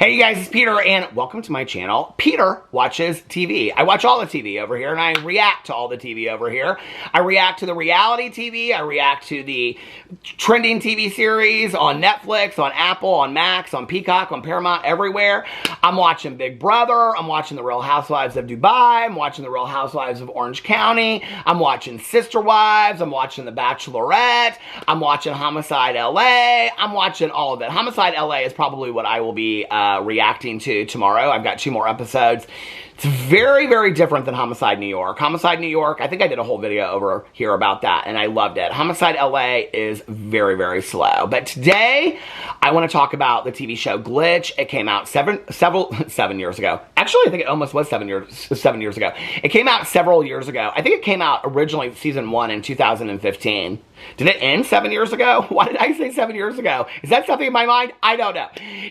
Hey you guys, it's Peter and welcome to my channel. Peter watches TV. I watch all the TV over here and I react to all the TV over here. I react to the reality TV, I react to the trending TV series on Netflix, on Apple, on Max, on Peacock, on Paramount, everywhere. I'm watching Big Brother, I'm watching The Real Housewives of Dubai, I'm watching The Real Housewives of Orange County, I'm watching Sister Wives, I'm watching The Bachelorette, I'm watching Homicide LA, I'm watching all of it. Homicide LA is probably what I will be reacting to tomorrow. I've got 2 more episodes. It's very, very different than Homicide New York. Homicide New York, I think I did a whole video over here about that, and I loved it. Homicide LA is very, very slow. But today, I want to talk about the TV show Glitch. It came out 7 years ago. Actually, I think it almost was 7 years ago. It came out several years ago. I think it came out originally season 1 in 2015. Did it end 7 years ago? Why did I say 7 years ago? Is that something in my mind? I don't know.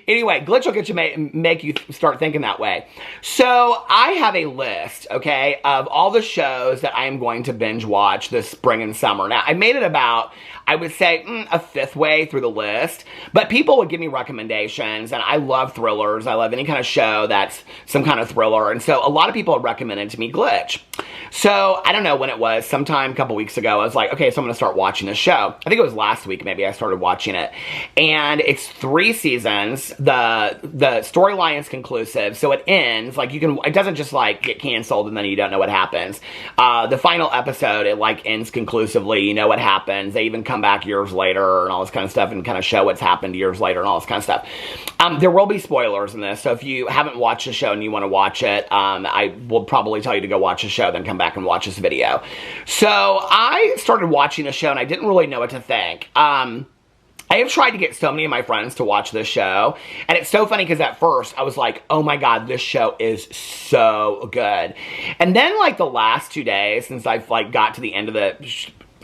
Anyway, Glitch will get you make you start thinking that way. So I have a list, okay, of all the shows that I am going to binge watch this spring and summer. Now, I made it about, I would say, a 5th way through the list, but people would give me recommendations, and I love thrillers. I love any kind of show that's some kind of thriller, and so a lot of people have recommended to me Glitch. So, I don't know when it was, sometime a couple weeks ago, I was like, okay, so I'm going to start watching this show. I think it was last week, maybe, I started watching it. And it's 3 seasons. The storyline is conclusive, so it ends, like, it doesn't just, like, get canceled and then you don't know what happens. The final episode, it, like, ends conclusively, you know what happens. They even come back years later and all this kind of stuff and kind of show what's happened years later and all this kind of stuff. There will be spoilers in this, so if you haven't watched the show and you want to watch it, I will probably tell you to go watch the show, then come back and watch this video. So I started watching the show and I didn't really know what to think. I have tried to get so many of my friends to watch this show, and it's so funny because at first I was like, oh my god, this show is so good. And then like the last 2 days since I've like got to the end of the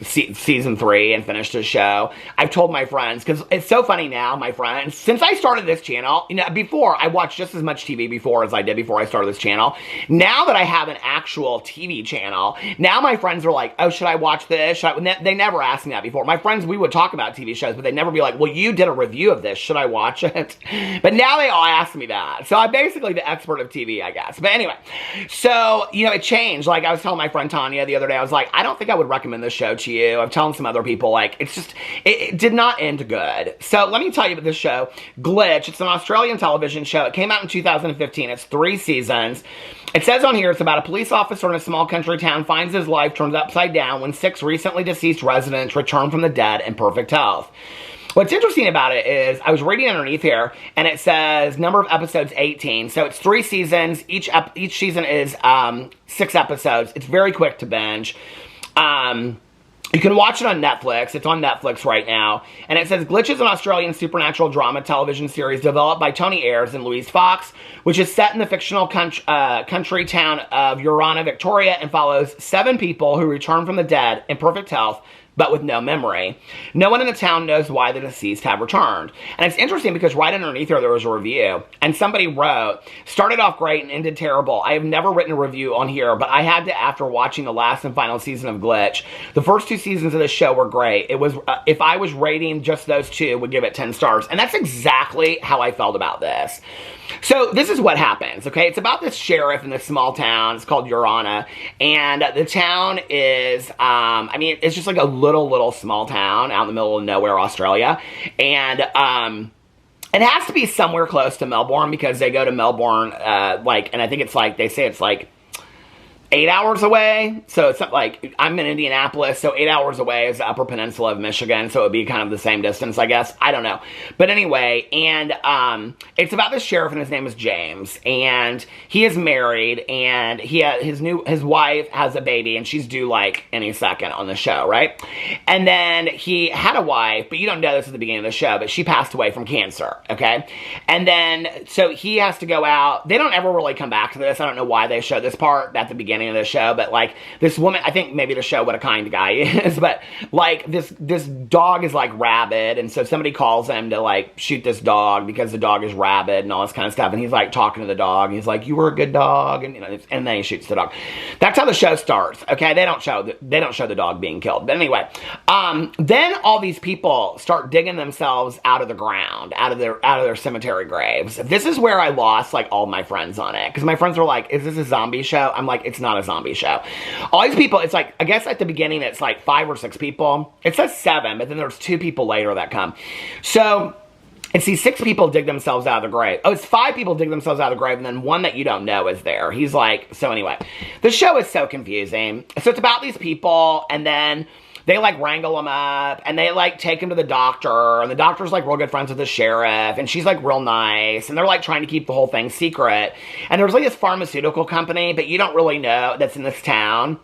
season 3 and finished the show, I've told my friends, because it's so funny now, my friends, since I started this channel, you know, before, I watched just as much TV before as I did before I started this channel. Now that I have an actual TV channel, now my friends are like, oh, should I watch this? They never asked me that before. My friends, we would talk about TV shows, but they'd never be like, well, you did a review of this, should I watch it? But now they all ask me that. So I'm basically the expert of TV, I guess. But anyway, so, you know, it changed. Like, I was telling my friend Tanya the other day, I was like, I don't think I would recommend this show to you. I'm telling some other people, like, it's just, it did not end good. So let me tell you about this show, Glitch. It's an Australian television show. It came out in 2015. It's 3 seasons. It says on here it's about a police officer in a small country town finds his life turned upside down when 6 recently deceased residents return from the dead in perfect health. What's interesting about it is, I was reading underneath here, and it says number of episodes 18. So it's 3 seasons. Each season is 6 episodes. It's very quick to binge. You can watch it on Netflix. It's on Netflix right now. And it says, Glitch is an Australian supernatural drama television series developed by Tony Ayres and Louise Fox, which is set in the fictional country town of Urana, Victoria, and follows 7 people who return from the dead in perfect health, but with no memory. No one in the town knows why the deceased have returned. And it's interesting because right underneath here there was a review, and somebody wrote, started off great and ended terrible. I have never written a review on here, but I had to after watching the last and final season of Glitch. The first 2 seasons of the show were great. It was, if I was rating just those 2, would give it 10 stars. And that's exactly how I felt about this. So this is what happens, okay? It's about this sheriff in this small town. It's called Urana, and the town is, I mean, it's just like a little small town out in the middle of nowhere, Australia, and it has to be somewhere close to Melbourne because they go to Melbourne, like, and I think it's like, they say it's like 8 hours away, so it's not like, I'm in Indianapolis, so 8 hours away is the Upper Peninsula of Michigan, so it would be kind of the same distance, I guess, I don't know, but anyway, and, it's about this sheriff, and his name is James, and he is married, and his wife has a baby, and she's due, like, any second on the show, right, and then he had a wife, but you don't know this at the beginning of the show, but she passed away from cancer, okay, and then, so he has to go out, they don't ever really come back to this, I don't know why they show this part at the beginning, beginning of the show, but like this woman, I think maybe to show what a kind guy is, but like this dog is like rabid, and so somebody calls him to like shoot this dog because the dog is rabid and all this kind of stuff, and he's like talking to the dog, and he's like, you were a good dog, and you know, and then he shoots the dog. That's how the show starts. Okay, they don't show the dog being killed, but anyway, then all these people start digging themselves out of the ground, out of their cemetery graves. This is where I lost like all my friends on it, because my friends were like, is this a zombie show? I'm like, it's not a zombie show. All these people, it's like, I guess at the beginning it's like 5 or 6 people. It says 7, but then there's 2 people later that come. So and see, 6 people dig themselves out of the grave. Oh, it's 5 people dig themselves out of the grave, and then one that you don't know is there. He's like, so anyway, the show is so confusing. So it's about these people, and then they like wrangle them up, and they like take him to the doctor, and the doctor's like real good friends with the sheriff, and she's like real nice, and they're like trying to keep the whole thing secret. And there's like this pharmaceutical company, but you don't really know that's in this town.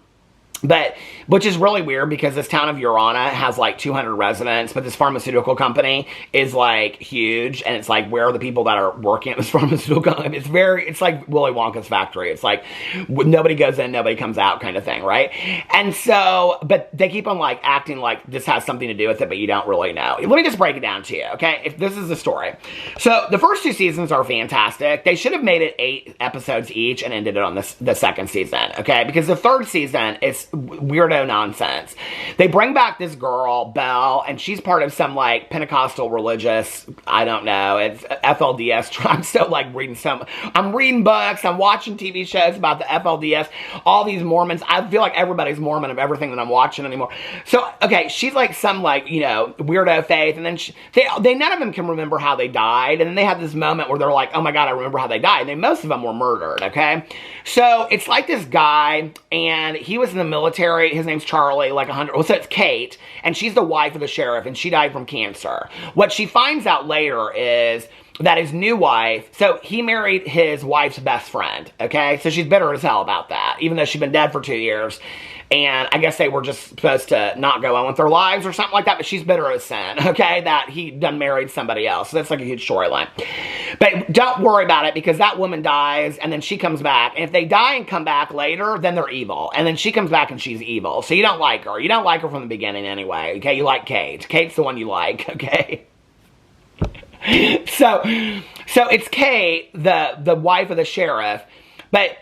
But, which is really weird because this town of Urana has like 200 residents, but this pharmaceutical company is like huge, and it's like, where are the people that are working at this pharmaceutical company? It's like Willy Wonka's factory. It's like, nobody goes in, nobody comes out kind of thing, right? And so, but they keep on like acting like this has something to do with it, but you don't really know. Let me just break it down to you, okay? If this is the story. So, the first 2 seasons are fantastic. They should have made it 8 episodes each and ended it on the second season, okay? Because the third season is weirdo nonsense. They bring back this girl, Belle, and she's part of some like Pentecostal religious, I don't know, it's FLDS. I'm still like I'm reading books, I'm watching TV shows about the FLDS, all these Mormons. I feel like everybody's Mormon of everything that I'm watching anymore. So, okay, she's like some like, you know, weirdo faith, and then they none of them can remember how they died, and then they have this moment where they're like, oh my God, I remember how they died, and most of them were murdered, okay? So, it's like this guy, and he was in the military. His name's Charlie, like 100. Well, so it's Kate, and she's the wife of the sheriff, and she died from cancer. What she finds out later is that his new wife, so he married his wife's best friend, okay? So she's bitter as hell about that, even though she's been dead for 2 years. And I guess they were just supposed to not go on with their lives or something like that, but she's bitter as sin, okay, that he done married somebody else. So that's like a huge storyline. But don't worry about it, because that woman dies, and then she comes back. And if they die and come back later, then they're evil. And then she comes back and she's evil. So you don't like her. You don't like her from the beginning anyway, okay? You like Kate. Kate's the one you like, okay? So it's Kate, the wife of the sheriff, but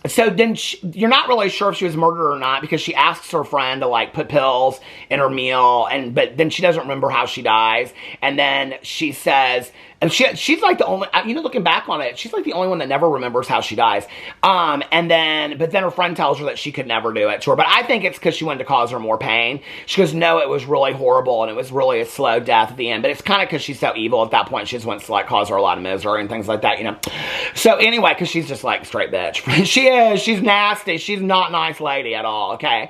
so then you're not really sure if she was murdered or not, because she asks her friend to like put pills in her meal, but then she doesn't remember how she dies, and then she says, and she's like the only, you know, looking back on it, she's like the only one that never remembers how she dies. But then her friend tells her that she could never do it to her. But I think it's because she wanted to cause her more pain. She goes, no, it was really horrible, and it was really a slow death at the end. But it's kind of because she's so evil at that point, she just wants to like cause her a lot of misery and things like that, you know. So anyway, because she's just like straight bitch. She's nasty. She's not a nice lady at all, okay?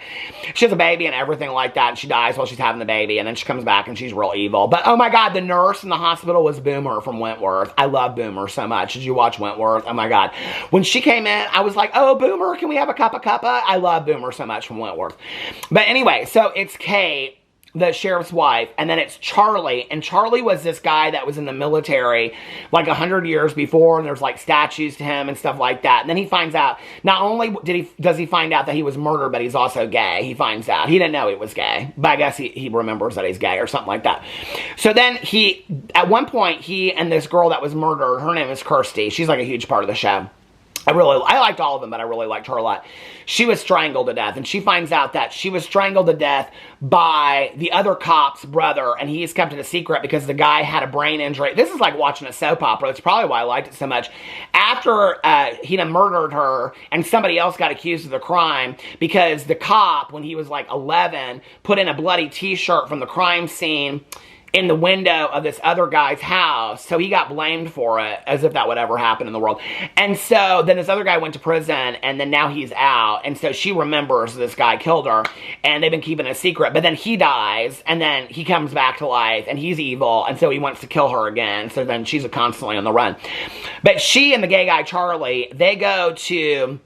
She has a baby and everything like that, and she dies while she's having the baby, and then she comes back and she's real evil. But oh my God, the nurse in the hospital was Boomer from Wentworth. I love Boomer so much. Did you watch Wentworth? Oh my God. When she came in, I was like, oh, Boomer, can we have a cup of cuppa? I love Boomer so much from Wentworth. But anyway, so it's Kate, the sheriff's wife, and then it's Charlie, and Charlie was this guy that was in the military like 100 years before, and there's like statues to him and stuff like that. And then he finds out, not only does he find out that he was murdered, but he's also gay. He finds out. He didn't know he was gay, but I guess he remembers that he's gay or something like that. So then at one point, he and this girl that was murdered, her name is Kirsty. She's like a huge part of the show. I liked all of them, but I really liked her a lot. She was strangled to death, and she finds out that she was strangled to death by the other cop's brother, and he's kept it a secret because the guy had a brain injury. This is like watching a soap opera. It's probably why I liked it so much. After he'd murdered her, and somebody else got accused of the crime, because the cop, when he was like 11, put in a bloody t-shirt from the crime scene in the window of this other guy's house, so he got blamed for it, as if that would ever happen in the world. And so then this other guy went to prison, and then now he's out, and so she remembers this guy killed her, and they've been keeping it a secret. But then he dies, and then he comes back to life, and he's evil, and so he wants to kill her again, so then she's constantly on the run. But she and the gay guy Charlie, they go to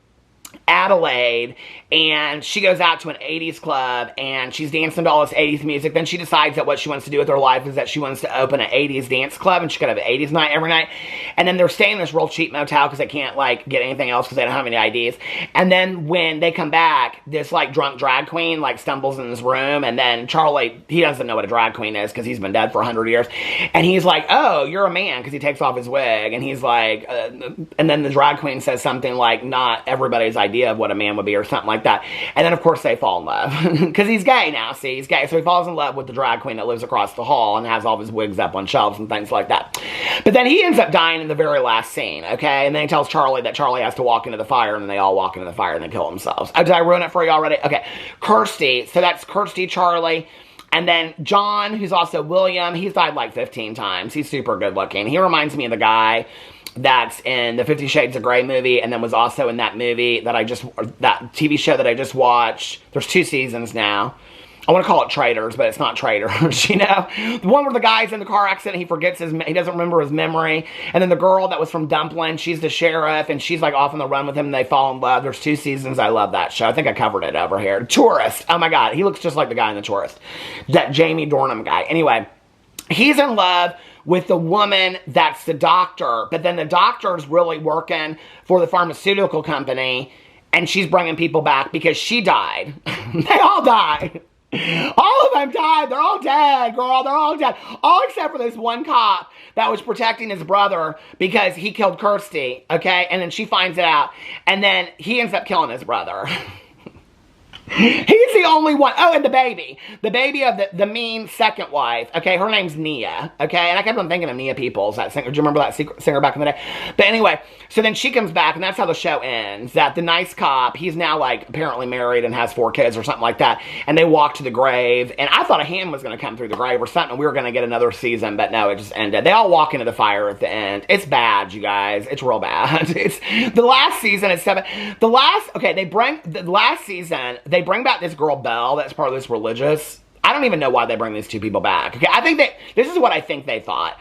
Adelaide, and she goes out to an 80s club and she's dancing to all this 80s music. Then she decides that what she wants to do with her life is that she wants to open an 80s dance club, and she could have an 80s night every night. And then they're staying in this real cheap motel because they can't like get anything else because they don't have any IDs. And then when they come back, this like drunk drag queen like stumbles in this room, and then Charlie, he doesn't know what a drag queen is because he's been dead for 100 years. And he's like, oh, you're a man, because he takes off his wig, and he's like, and then the drag queen says something like, not everybody's idea of what a man would be, or something like that. And then of course they fall in love because he's gay now. See, he's gay, so he falls in love with the drag queen that lives across the hall and has all of his wigs up on shelves and things like that. But then he ends up dying in the very last scene, okay? And then he tells Charlie that Charlie has to walk into the fire, and then they all walk into the fire and they kill themselves. Oh, did I ruin it for you already? Okay, Kirsty. So that's Kirsty, Charlie. And then John, who's also William, he's died like 15 times. He's super good looking. He reminds me of the guy that's in the 50 Shades of Grey movie, and then was also in that movie that that TV show that I just watched. There's 2 seasons now. I want to call it Traitors, but it's not Traitors, you know? The one where the guy's in the car accident, he doesn't remember his memory. And then the girl that was from Dumpling, she's the sheriff, and she's like off on the run with him, and they fall in love. There's 2 seasons. I love that show. I think I covered it over here. Tourist. Oh my God. He looks just like the guy in The Tourist. That Jamie Dornan guy. Anyway, he's in love with the woman that's the doctor, but then the doctor's really working for the pharmaceutical company, and she's bringing people back because she died. They all died. All of them died. They're all dead, girl. They're all dead. All except for this one cop that was protecting his brother because he killed Kirsty, okay? And then she finds it out, and then he ends up killing his brother. He's the only one. Oh, and the baby. The baby of the mean second wife. Okay, her name's Nia. Okay, and I kept on thinking of Nia Peoples, that singer. Do you remember that singer back in the day? But anyway, so then she comes back, and that's how the show ends. That the nice cop, he's now like apparently married and has 4 kids or something like that. And they walk to the grave, and I thought a hand was going to come through the grave or something. We were going to get another season, but no, it just ended. They all walk into the fire at the end. It's bad, you guys. It's real bad. It's the last season is 7. The last season, they bring back this girl Belle that's part of this religious. I don't even know why they bring these 2 people back. Okay, I think this is what I think they thought.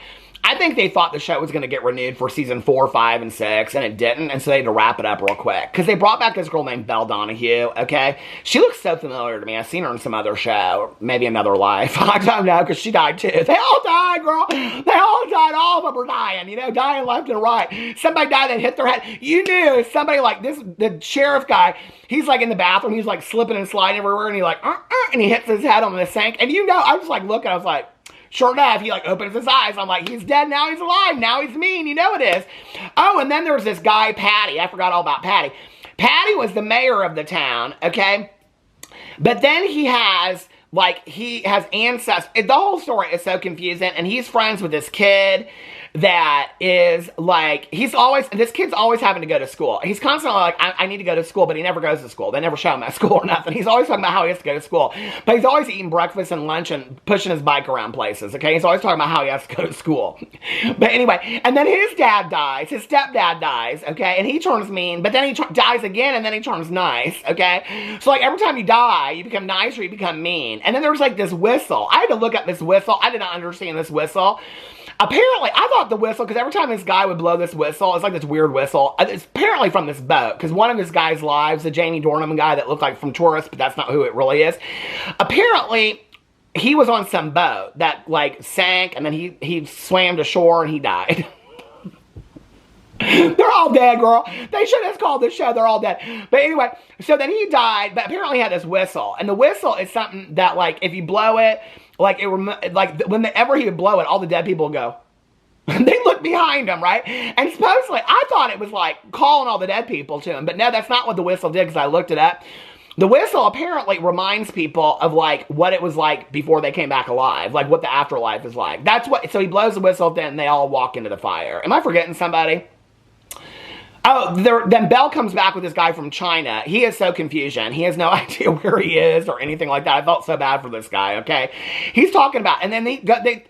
I think they thought the show was going to get renewed for season 4, 5, and 6, and it didn't, and so they had to wrap it up real quick. Because they brought back this girl named Belle Donahue, okay? She looks so familiar to me. I've seen her in some other show, maybe Another Life. I don't know, because she died too. They all died, girl. They all died. All of them are dying, you know, dying left and right. Somebody died that hit their head. You knew somebody like this, the sheriff guy, he's like in the bathroom, he's like slipping and sliding everywhere, and he's like, and he hits his head on the sink. And you know, I was like looking, I was like, sure enough, he like opens his eyes. I'm like, he's dead, now he's alive, now he's mean, you know it is. Oh, and then there was this guy, Patty. I forgot all about Patty. Patty was the mayor of the town, okay? But then he has ancestors. The whole story is so confusing, and he's friends with this kid that is like, this kid's always having to go to school. He's constantly like, I need to go to school, but he never goes to school. They never show him at school or nothing. He's always talking about how he has to go to school. But he's always eating breakfast and lunch and pushing his bike around places, okay? He's always talking about how he has to go to school. But anyway, and then his dad dies. His stepdad dies, okay? And he turns mean, but then he dies again, and then he turns nice, okay? So like every time you die, you become nice or you become mean. And then there's like this whistle. I had to look up this whistle. I did not understand this whistle. Apparently, I thought the whistle, because every time this guy would blow this whistle, it's like this weird whistle. It's apparently from this boat, because one of his guys' lives, the Jamie Dornan guy that looked like from Tourist, but that's not who it really is. Apparently, he was on some boat that, like, sank, and then he swam to shore, and he died. They're all dead, girl. They should have called this show They're All Dead. But anyway, so then he died, but apparently he had this whistle. And the whistle is something that, like, if you blow it, like, whenever he would blow it, all the dead people would go. They look behind him, right? And supposedly, I thought it was, like, calling all the dead people to him. But no, that's not what the whistle did, because I looked it up. The whistle apparently reminds people of, like, what it was like before they came back alive. Like, what the afterlife is like. That's what, so he blows the whistle, then they all walk into the fire. Am I forgetting somebody? Oh, then Belle comes back with this guy from China. He is so confusion. He has no idea where he is or anything like that. I felt so bad for this guy, okay? He's talking about, and then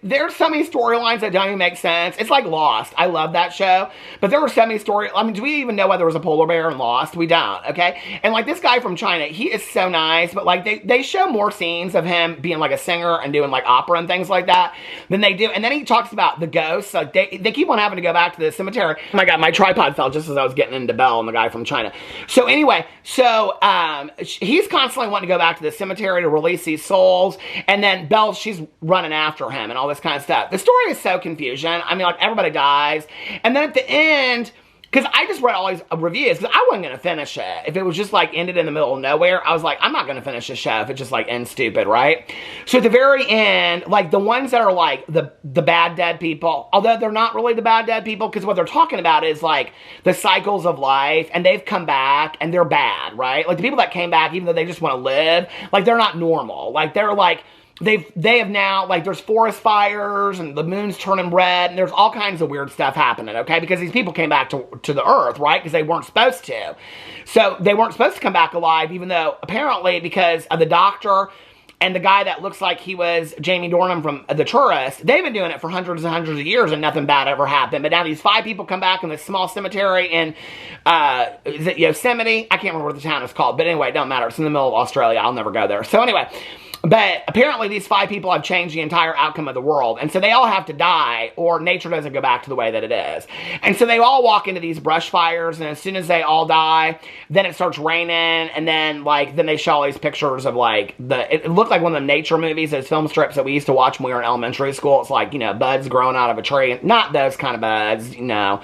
there's so many storylines that don't even make sense. It's like Lost. I love that show. But there were so many I mean, do we even know whether there was a polar bear in Lost? We don't, okay? And like this guy from China, he is so nice, but like they show more scenes of him being like a singer and doing like opera and things like that than they do. And then he talks about the ghosts. Like they keep on having to go back to the cemetery. Oh my God, my tripod fell just as I was getting into Belle and the guy from China. So anyway, he's constantly wanting to go back to the cemetery to release these souls, and then Belle, she's running after him and all this kind of stuff. The story is so confusion. I mean, like, everybody dies, and then at the end, because I just read all these reviews, because I wasn't going to finish it. If it was just, like, ended in the middle of nowhere, I was like, I'm not going to finish this show if it just, like, ends stupid, right? So at the very end, like, the ones that are, like, the bad dead people, although they're not really the bad dead people, because what they're talking about is, like, the cycles of life, and they've come back, and they're bad, right? Like, the people that came back, even though they just want to live, like, they're not normal. Like, they're, like... They have now, like, there's forest fires, and the moon's turning red, and there's all kinds of weird stuff happening, okay? Because these people came back to the earth, right? Because they weren't supposed to. So, they weren't supposed to come back alive, even though, apparently, because of the doctor and the guy that looks like he was Jamie Dornan from The Tourist, they've been doing it for hundreds and hundreds of years, and nothing bad ever happened. But now these 5 people come back in this small cemetery in, is it Yosemite? I can't remember what the town is called, but anyway, it don't matter. It's in the middle of Australia. I'll never go there. So anyway... But apparently these 5 people have changed the entire outcome of the world. And so they all have to die, or nature doesn't go back to the way that it is. And so they all walk into these brush fires, and as soon as they all die, then it starts raining, and then, like, then they show all these pictures of, like, it looked like one of the nature movies, those film strips that we used to watch when we were in elementary school. It's like, you know, buds growing out of a tree. Not those kind of buds, you know.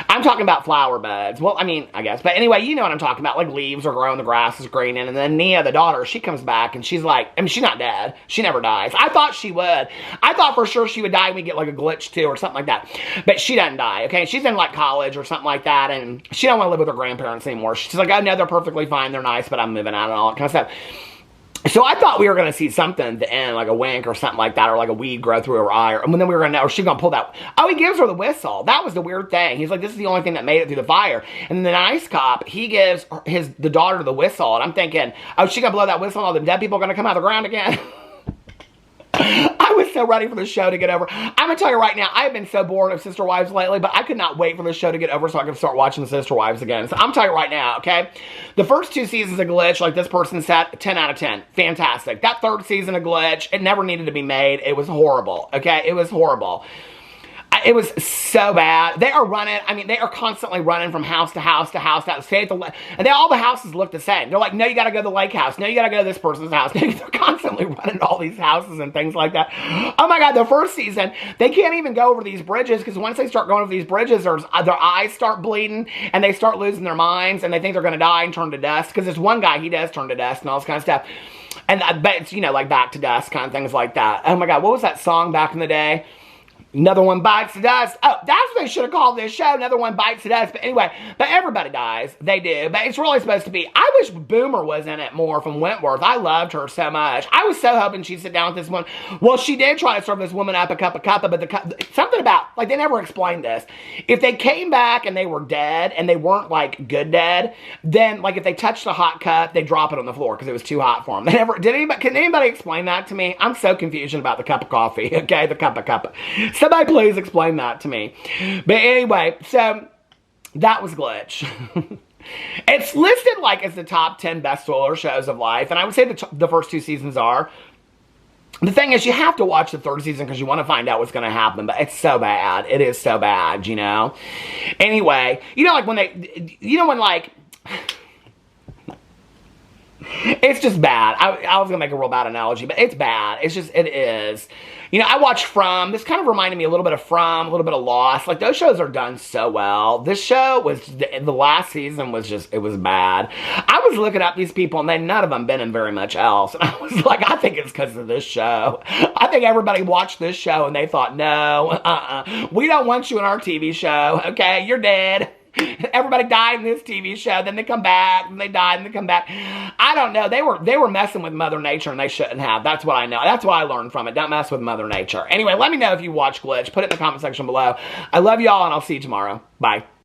I'm talking about flower buds. Well, I mean, I guess. But anyway, you know what I'm talking about. Like, leaves are growing, the grass is green, and then Nia, the daughter, she comes back, and she's like, I mean, she's not dead. She never dies. I thought she would. I thought for sure she would die and we get like a glitch too or something like that. But she doesn't die, okay? She's in like college or something like that, and she don't want to live with her grandparents anymore. She's like, oh no, they're perfectly fine. They're nice, but I'm moving out and all that kind of stuff. So I thought we were going to see something at the end, like a wink or something like that, or like a weed grow through her eye, and then we were going to, or she's going to pull that. Oh, he gives her the whistle. That was the weird thing. He's like, this is the only thing that made it through the fire. And the nice cop, he gives the daughter the whistle, and I'm thinking, oh, she's going to blow that whistle, and all the dead people are going to come out of the ground again. I was so ready for the show to get over. I'm going to tell you right now, I have been so bored of Sister Wives lately, but I could not wait for the show to get over so I could start watching Sister Wives again. So I'm telling you right now, okay? The first 2 seasons of Glitch, like this person said, 10 out of 10. Fantastic. That 3rd season of Glitch, it never needed to be made. It was horrible, okay? It was horrible. It was so bad. They are running, I mean, they are constantly running from house to house to house. And all the houses look the same. They're like, no, you got to go to the lake house. No, you got to go to this person's house. They're constantly running to all these houses and things like that. Oh my God, the first season, they can't even go over these bridges because once they start going over these bridges, their eyes start bleeding and they start losing their minds and they think they're going to die and turn to dust. Because there's one guy, he does turn to dust and all this kind of stuff. And I bet it's, you know, like Back to Dust, kind of things like that. Oh my God, what was that song back in the day? Another One Bites the Dust. Oh, that's what they should have called this show. Another One Bites the Dust. But anyway, but everybody dies. They do. But it's really supposed to be. I wish Boomer was in it more from Wentworth. I loved her so much. I was so hoping she'd sit down with this one. Well, she did try to serve this woman up a cup of cuppa, but something about, like, they never explained this. If they came back and they were dead and they weren't, like, good dead, then, like, if they touched a hot cup, they drop it on the floor because it was too hot for them. They never, can anybody explain that to me? I'm so confused about the cup of coffee, okay? The cup of cuppa. Somebody please explain that to me. But anyway, so that was Glitch. It's listed like as the top 10 best thriller shows of life, and I would say the first 2 seasons are. The thing is, you have to watch the 3rd season because you want to find out what's going to happen, but it's so bad. It is so bad, you know? Anyway, you know, like when like... It's just bad. I was going to make a real bad analogy, but it's bad. It is. You know, I watched From. This kind of reminded me a little bit of From, a little bit of Lost. Like, those shows are done so well. This show was, the last season was just, it was bad. I was looking up these people, and none of them been in very much else. And I was like, I think it's because of this show. I think everybody watched this show, and they thought, no, we don't want you in our TV show, okay? You're dead. Everybody died in this TV show, then they come back, and they died, and they come back. I don't know. They were messing with Mother Nature, and they shouldn't have. That's what I know. That's what I learned from it. Don't mess with Mother Nature. Anyway, let me know if you watch Glitch. Put it in the comment section below. I love y'all, and I'll see you tomorrow. Bye.